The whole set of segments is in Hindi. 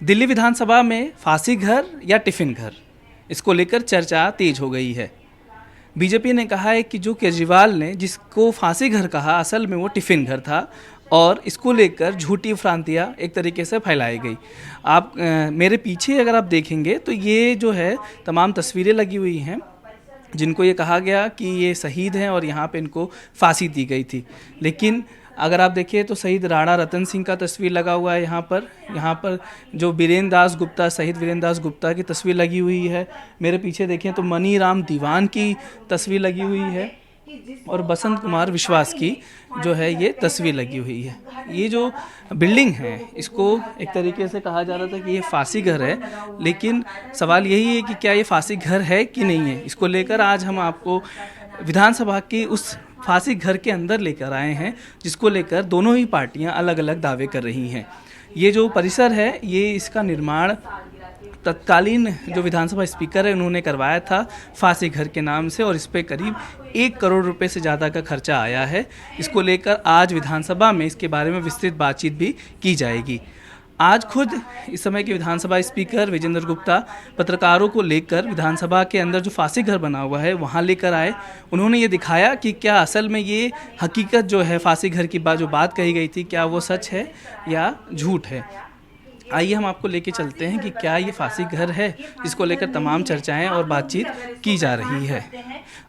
दिल्ली विधानसभा में फांसी घर या टिफ़िन घर, इसको लेकर चर्चा तेज हो गई है। बीजेपी ने कहा है कि जो केजरीवाल ने जिसको फांसी घर कहा, असल में वो टिफ़िन घर था और इसको लेकर झूठी भ्रांतियाँ एक तरीके से फैलाई गई। आप मेरे पीछे अगर आप देखेंगे तो ये जो है तमाम तस्वीरें लगी हुई हैं, जिनको ये कहा गया कि ये शहीद हैं और यहाँ पे इनको फांसी दी गई थी। लेकिन अगर आप देखिए तो शहीद राणा रतन सिंह का तस्वीर लगा हुआ है यहाँ पर जो वीरेंद्र दास गुप्ता, शहीद वीरेंद्र दास गुप्ता की तस्वीर लगी हुई है। मेरे पीछे देखें तो मनी राम दीवान की तस्वीर लगी हुई है और बसंत कुमार विश्वास की जो है ये तस्वीर लगी हुई है। ये जो बिल्डिंग है इसको एक तरीके से कहा जा रहा था कि ये फांसी घर है, लेकिन सवाल यही है कि क्या ये फांसी घर है कि नहीं है। इसको लेकर आज हम आपको विधानसभा की उस फांसी घर के अंदर लेकर आए हैं, जिसको लेकर दोनों ही पार्टियां अलग अलग दावे कर रही हैं। ये जो परिसर है ये इसका निर्माण तत्कालीन जो विधानसभा स्पीकर है उन्होंने करवाया था फांसी घर के नाम से, और इस पे करीब 1 करोड़ रुपए से ज़्यादा का खर्चा आया है। इसको लेकर आज विधानसभा में इसके बारे में विस्तृत बातचीत भी की जाएगी। आज खुद इस समय के विधानसभा स्पीकर विजेंद्र गुप्ता पत्रकारों को लेकर विधानसभा के अंदर जो फांसी घर बना हुआ है वहाँ लेकर आए। उन्होंने ये दिखाया कि क्या असल में ये हकीकत जो है फांसी घर की जो बात कही गई थी, क्या वो सच है या झूठ है। आइए हम आपको लेके चलते हैं कि क्या ये फांसी घर है, जिसको लेकर तमाम चर्चाएं और बातचीत की जा रही है।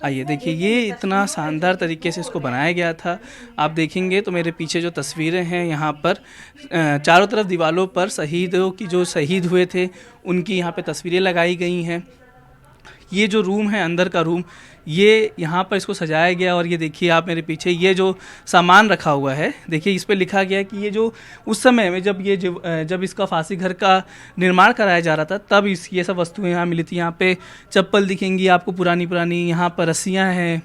आइए देखिए, ये इतना शानदार तरीके से इसको बनाया गया था। आप देखेंगे तो मेरे पीछे जो तस्वीरें हैं यहाँ पर चारों तरफ दीवालों पर शहीदों की जो शहीद हुए थे उनकी यहाँ पे तस्वीरें लगाई गई हैं। ये जो रूम है अंदर का रूम, ये यहाँ पर इसको सजाया गया और ये देखिए आप मेरे पीछे ये जो सामान रखा हुआ है, देखिए इस पे लिखा गया है कि ये जो उस समय में जब इसका फांसी घर का निर्माण कराया जा रहा था तब ये सब वस्तुएं यहाँ मिली थी। यहाँ पे चप्पल दिखेंगी आपको पुरानी पुरानी, यहाँ पर रस्सियाँ हैं,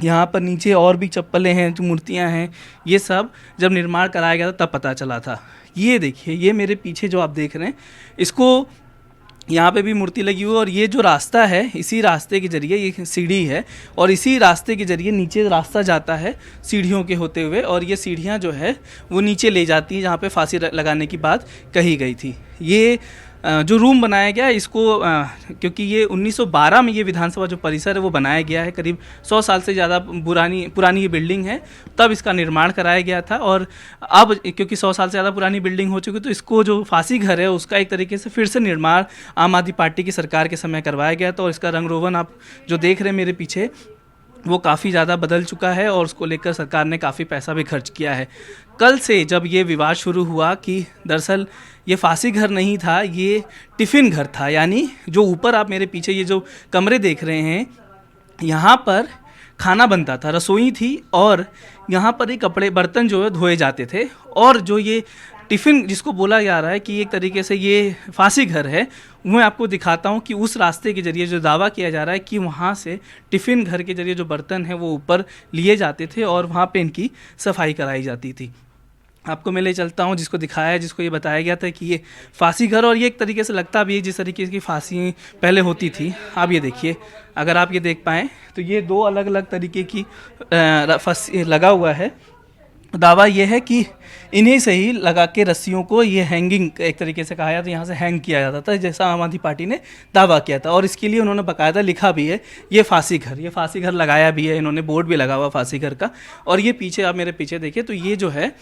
यहाँ पर नीचे और भी चप्पलें हैं, जो मूर्तियाँ हैं, ये सब जब निर्माण कराया गया था तब पता चला था। ये देखिए, ये मेरे पीछे जो आप देख रहे हैं, इसको यहाँ पे भी मूर्ति लगी हुई है और ये जो रास्ता है, इसी रास्ते के जरिए, ये सीढ़ी है और इसी रास्ते के जरिए नीचे रास्ता जाता है सीढ़ियों के होते हुए, और ये सीढ़ियाँ जो है वो नीचे ले जाती हैं जहाँ पे फांसी लगाने की बात कही गई थी। ये जो रूम बनाया गया इसको क्योंकि ये 1912 में ये विधानसभा जो परिसर है वो बनाया गया है, करीब 100 साल से ज़्यादा पुरानी ये बिल्डिंग है, तब इसका निर्माण कराया गया था। और अब क्योंकि 100 साल से ज़्यादा पुरानी बिल्डिंग हो चुकी है तो इसको जो फांसी घर है उसका एक तरीके से फिर से निर्माण आम आदमी पार्टी की सरकार के समय करवाया गया था। और इसका रंग रोगन आप जो देख रहे हैं मेरे पीछे, वो काफ़ी ज़्यादा बदल चुका है और उसको लेकर सरकार ने काफ़ी पैसा भी खर्च किया है। कल से जब ये विवाद शुरू हुआ कि दरअसल ये फांसी घर नहीं था, ये टिफ़िन घर था, यानी जो ऊपर आप मेरे पीछे ये जो कमरे देख रहे हैं, यहाँ पर खाना बनता था, रसोई थी और यहाँ पर ही कपड़े बर्तन जो है धोए जाते थे। और जो ये टिफ़िन जिसको बोला जा रहा है कि एक तरीके से ये फांसी घर है, मैं आपको दिखाता हूँ कि उस रास्ते के जरिए जो दावा किया जा रहा है कि वहाँ से टिफ़िन घर के जरिए जो बर्तन हैं वो ऊपर लिए जाते थे और वहाँ पे इनकी सफाई कराई जाती थी। आपको मैं ले चलता हूँ जिसको दिखाया, जिसको ये बताया गया था कि ये फांसी घर, और ये एक तरीके से लगता भी है जिस तरीके की फांसी पहले होती थी। आप ये देखिए, अगर आप ये देख पाएँ तो ये 2 अलग अलग तरीके की फांसी लगा हुआ है। दावा यह है कि इन्हीं से ही लगा के रस्सियों को ये हैंगिंग एक तरीके से कहा जाता है, यहाँ से हैंग किया जाता था, जैसा आम आदमी पार्टी ने दावा किया था। और इसके लिए उन्होंने बाकायदा लिखा भी है ये फांसी घर लगाया भी है, इन्होंने बोर्ड भी लगा हुआ फांसी घर का। और ये पीछे आप मेरे पीछे देखिए तो ये जो है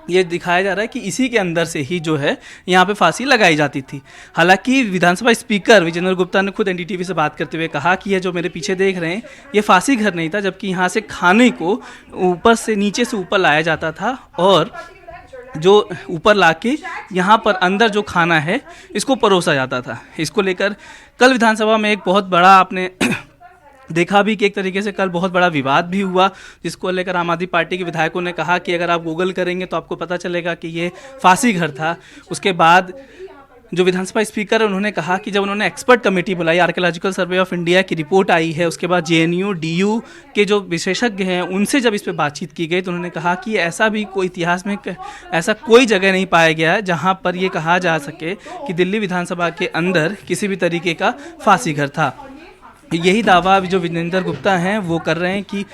ये दिखाया जा रहा है कि इसी के अंदर से ही जो है यहाँ पे फांसी लगाई जाती थी। हालांकि विधानसभा स्पीकर विजेंद्र गुप्ता ने खुद एनडीटीवी से बात करते हुए कहा कि ये जो मेरे पीछे देख रहे हैं ये फांसी घर नहीं था, जबकि यहाँ से खाने को ऊपर से नीचे से ऊपर लाया जाता था और जो ऊपर लाके यहाँ पर अंदर जो खाना है इसको परोसा जाता था। इसको लेकर कल विधानसभा में एक बहुत बड़ा आपने देखा भी कि एक तरीके से कल बहुत बड़ा विवाद भी हुआ, जिसको लेकर आम आदमी पार्टी के विधायकों ने कहा कि अगर आप गूगल करेंगे तो आपको पता चलेगा कि ये फांसी घर था। उसके बाद जो विधानसभा स्पीकर है उन्होंने कहा कि जब उन्होंने एक्सपर्ट कमेटी बुलाई, आर्कियोलॉजिकल सर्वे ऑफ इंडिया की रिपोर्ट आई है, उसके बाद जेएनयू डीयू के जो विशेषज्ञ हैं उनसे जब इस पर बातचीत की गई तो उन्होंने कहा कि ऐसा भी कोई इतिहास में ऐसा कोई जगह नहीं पाया गया है जहां पर ये कहा जा सके कि दिल्ली विधानसभा के अंदर किसी भी तरीके का फांसी घर था। यही दावा अभी जो विजेंद्र गुप्ता हैं वो कर रहे हैं कि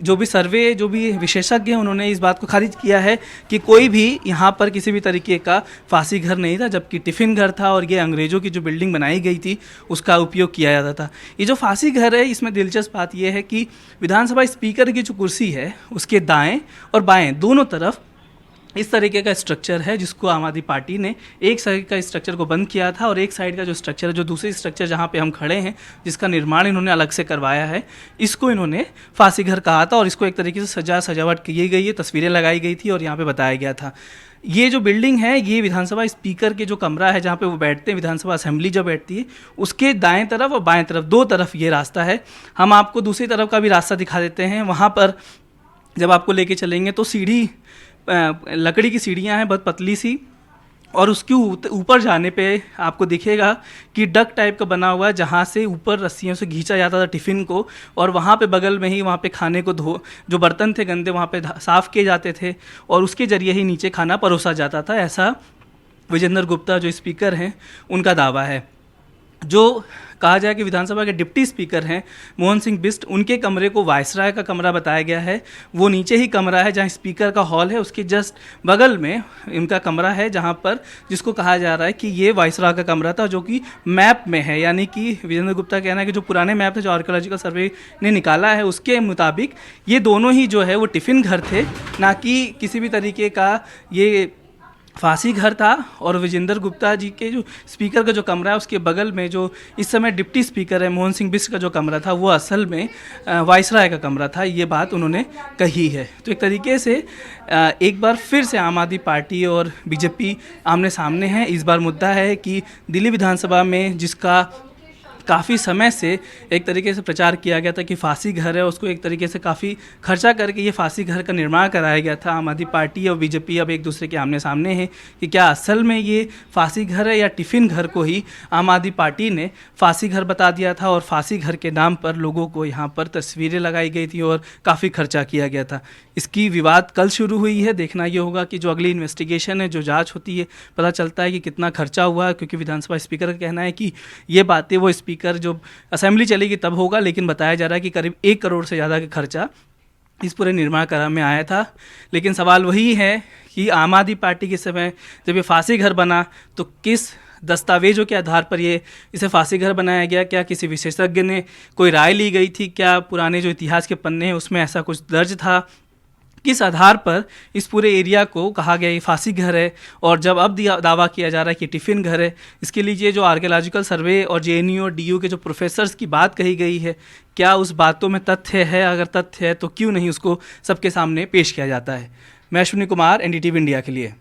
जो भी विशेषज्ञ हैं उन्होंने इस बात को खारिज किया है कि कोई भी यहाँ पर किसी भी तरीके का फांसी घर नहीं था, जबकि टिफ़िन घर था और ये अंग्रेज़ों की जो बिल्डिंग बनाई गई थी उसका उपयोग किया जाता था। ये जो फांसी घर है इसमें दिलचस्प बात यह है कि विधानसभा स्पीकर की जो कुर्सी है उसके दाएँ और बाएँ दोनों तरफ इस तरीके का स्ट्रक्चर है, जिसको आम आदमी पार्टी ने एक साइड का स्ट्रक्चर को बंद किया था और एक साइड का जो स्ट्रक्चर है, जो दूसरी स्ट्रक्चर जहाँ पे हम खड़े हैं जिसका निर्माण इन्होंने अलग से करवाया है, इसको इन्होंने फांसी घर कहा था और इसको एक तरीके से सजावट की गई है, तस्वीरें लगाई गई थी और यहाँ पे बताया गया था। ये जो बिल्डिंग है ये विधानसभा स्पीकर के जो कमरा है जहाँ पे वो बैठते हैं, विधानसभा असेंबली जब बैठती है उसके दाएं तरफ और बाएं तरफ दो तरफ ये रास्ता है। हम आपको दूसरी तरफ का भी रास्ता दिखा देते हैं। वहाँ पर जब आपको लेके चलेंगे तो सीढ़ी, लकड़ी की सीढ़ियाँ हैं बहुत पतली सी, और उसके ऊपर जाने पे आपको दिखेगा कि डक टाइप का बना हुआ है जहाँ से ऊपर रस्सियों से खींचा जाता था टिफ़िन को, और वहाँ पे बगल में ही वहाँ पे खाने को जो बर्तन थे गंदे वहाँ पे साफ़ किए जाते थे और उसके ज़रिए ही नीचे खाना परोसा जाता था। ऐसा विजेंद्र गुप्ता जो स्पीकर हैं उनका दावा है। जो कहा जाए कि विधानसभा के डिप्टी स्पीकर हैं मोहन सिंह बिष्ट, उनके कमरे को वायसराय का कमरा बताया गया है। वो नीचे ही कमरा है जहां स्पीकर का हॉल है, उसके जस्ट बगल में इनका कमरा है जहां पर जिसको कहा जा रहा है कि ये वायसराय का कमरा था, जो कि मैप में है। यानी कि विजेंद्र गुप्ता कहना है कि जो पुराने मैप थे जो आर्कियोलॉजिकल सर्वे ने निकाला है उसके मुताबिक ये दोनों ही जो है वो टिफ़िन घर थे, ना कि किसी भी तरीके का ये फांसी घर था। और विजेंद्र गुप्ता जी के जो स्पीकर का जो कमरा है उसके बगल में जो इस समय डिप्टी स्पीकर है मोहन सिंह बिष्ट का जो कमरा था वो असल में वायसराय का कमरा था, ये बात उन्होंने कही है। तो एक तरीके से एक बार फिर से आम आदमी पार्टी और बीजेपी आमने सामने हैं। इस बार मुद्दा है कि दिल्ली विधानसभा में जिसका काफ़ी समय से एक तरीके से प्रचार किया गया था कि फांसी घर है, उसको एक तरीके से काफ़ी खर्चा करके ये फांसी घर का निर्माण कराया गया था। आम आदमी पार्टी और बीजेपी अब एक दूसरे के आमने सामने हैं कि क्या असल में ये फांसी घर है या टिफ़िन घर को ही आम आदमी पार्टी ने फांसी घर बता दिया था और फांसी घर के नाम पर लोगों को यहाँ पर तस्वीरें लगाई गई थी और काफ़ी खर्चा किया गया था। इसकी विवाद कल शुरू हुई है। देखना ये होगा कि जो अगली इन्वेस्टिगेशन है, जो जाँच होती है, पता चलता है कि कितना खर्चा हुआ है, क्योंकि विधानसभा स्पीकर का कहना है कि ये बातें वो स्पीकर जो असेंबली चलेगी तब होगा, लेकिन बताया जा रहा है कि करीब 1 करोड़ से ज़्यादा का खर्चा इस पूरे निर्माण कार्य में आया था। लेकिन सवाल वही है कि आम आदमी पार्टी के समय जब ये फांसी घर बना तो किस दस्तावेजों के आधार पर ये इसे फांसी घर बनाया गया? क्या किसी विशेषज्ञ ने कोई राय ली गई थी? क्या पुराने जो इतिहास के पन्ने हैं उसमें ऐसा कुछ दर्ज था? किस आधार पर इस पूरे एरिया को कहा गया ये फांसी घर है? और जब अब दावा किया जा रहा है कि टिफ़िन घर है, इसके लिए जो आर्कियोलॉजिकल सर्वे और जेएनयू और डीयू के जो प्रोफेसर्स की बात कही गई है, क्या उस बातों में तथ्य है? अगर तथ्य है तो क्यों नहीं उसको सबके सामने पेश किया जाता है? मैं अश्विनी कुमार, एनडीटीवी इंडिया के लिए।